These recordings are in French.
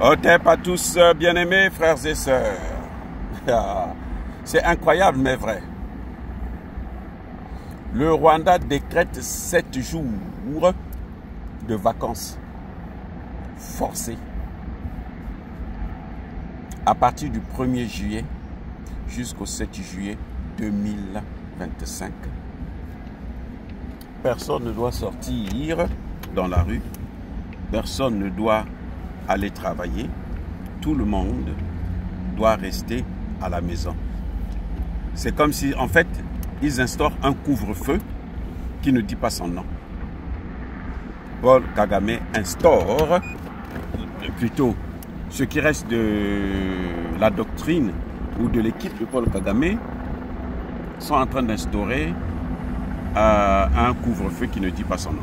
Otep à tous, bien-aimés frères et sœurs. C'est incroyable mais vrai. Le Rwanda décrète 7 jours de vacances forcées à partir du 1er juillet jusqu'au 7 juillet 2025. Personne ne doit sortir dans la rue. Personne ne doit aller travailler. Tout le monde doit rester à la maison. C'est comme si, en fait, ils instaurent un couvre-feu qui ne dit pas son nom. Paul Kagame instaure, plutôt, ce qui reste de la doctrine ou de l'équipe de Paul Kagame sont en train d'instaurer un couvre-feu qui ne dit pas son nom.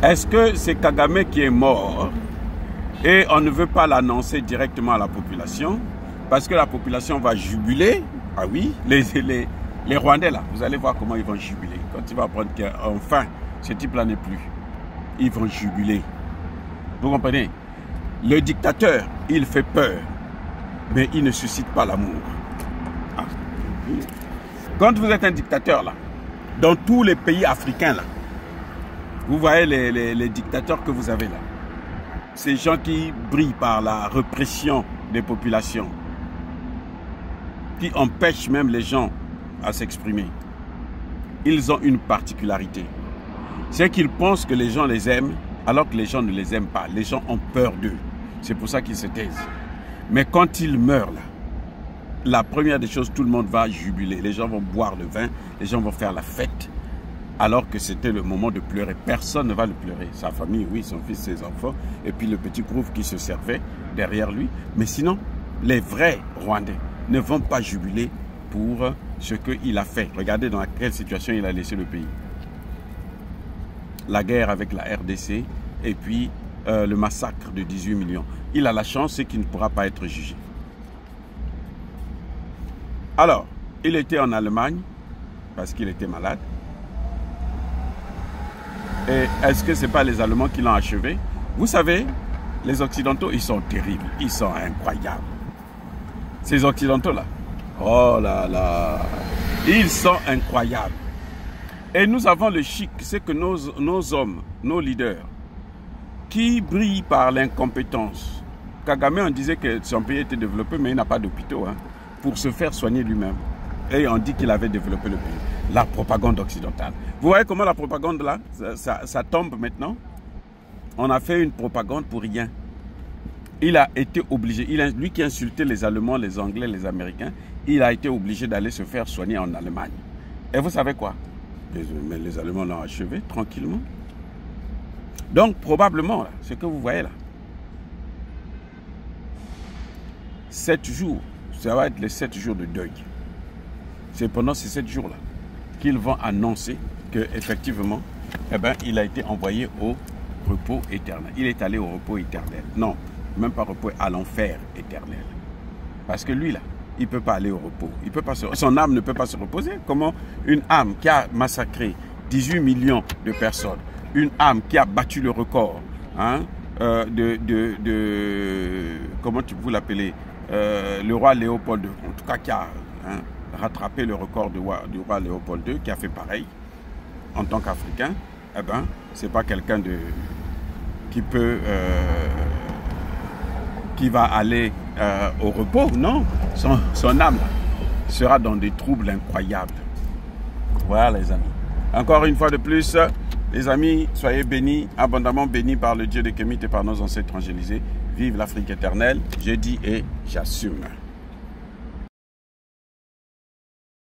Est-ce que c'est Kagame qui est mort et on ne veut pas l'annoncer directement à la population parce que la population va jubiler? Ah oui, les Rwandais là, vous allez voir comment ils vont jubiler. Quand ils vont apprendre qu'enfin, ce type-là n'est plus, ils vont jubiler. Vous comprenez? Le dictateur, il fait peur, mais il ne suscite pas l'amour. Ah. Quand vous êtes un dictateur là, dans tous les pays africains là, vous voyez les dictateurs que vous avez là. Ces gens qui brillent par la répression des populations, qui empêchent même les gens à s'exprimer. Ils ont une particularité. C'est qu'ils pensent que les gens les aiment, alors que les gens ne les aiment pas. Les gens ont peur d'eux. C'est pour ça qu'ils se taisent. Mais quand ils meurent là, la première des choses, tout le monde va jubiler. Les gens vont boire le vin, les gens vont faire la fête. Alors que c'était le moment de pleurer. Personne ne va le pleurer. Sa famille, oui, son fils, ses enfants, et puis le petit groupe qui se servait derrière lui. Mais sinon, les vrais Rwandais ne vont pas jubiler pour ce qu'il a fait. Regardez dans quelle situation il a laissé le pays. La guerre avec la RDC et puis le massacre de 18 millions. Il a la chance, c'est qu'il ne pourra pas être jugé. Alors, il était en Allemagne parce qu'il était malade. Et est-ce que ce n'est pas les Allemands qui l'ont achevé? Vous savez, les Occidentaux, ils sont terribles, ils sont incroyables. Ces Occidentaux-là, oh là là, ils sont incroyables. Et nous avons le chic, c'est que nos hommes, nos leaders, qui brillent par l'incompétence. Kagame, on disait que son pays était développé, mais il n'a pas d'hôpitaux, hein, pour se faire soigner lui-même. Et on dit qu'il avait développé le pays. La propagande occidentale. Vous voyez comment la propagande là, ça tombe maintenant? On a fait une propagande pour rien. Il a été obligé, lui qui insultait les Allemands, les Anglais, les Américains, il a été obligé d'aller se faire soigner en Allemagne. Et vous savez quoi? Mais les Allemands l'ont achevé tranquillement. Donc probablement, là, ce que vous voyez là, 7 jours, ça va être les 7 jours de deuil. C'est pendant ces 7 jours-là qu'ils vont annoncer qu'effectivement, eh ben, il a été envoyé au repos éternel. Il est allé au repos éternel. Non, même pas repos, à l'enfer éternel. Parce que lui, là, il ne peut pas aller au repos. Il peut pas son âme ne peut pas se reposer. Comment une âme qui a massacré 18 millions de personnes, une âme qui a battu le record, hein, comment vous l'appelez, le roi Léopold II, en tout cas qui a rattrapé le record du roi Léopold II, qui a fait pareil en tant qu'Africain, eh ben, c'est pas quelqu'un qui va aller au repos, non. Son âme sera dans des troubles incroyables. Voilà les amis. Encore une fois de plus, les amis, soyez bénis, abondamment bénis par le Dieu de Kémit et par nos ancêtres angélisés. Vive l'Afrique éternelle, je dis et j'assume.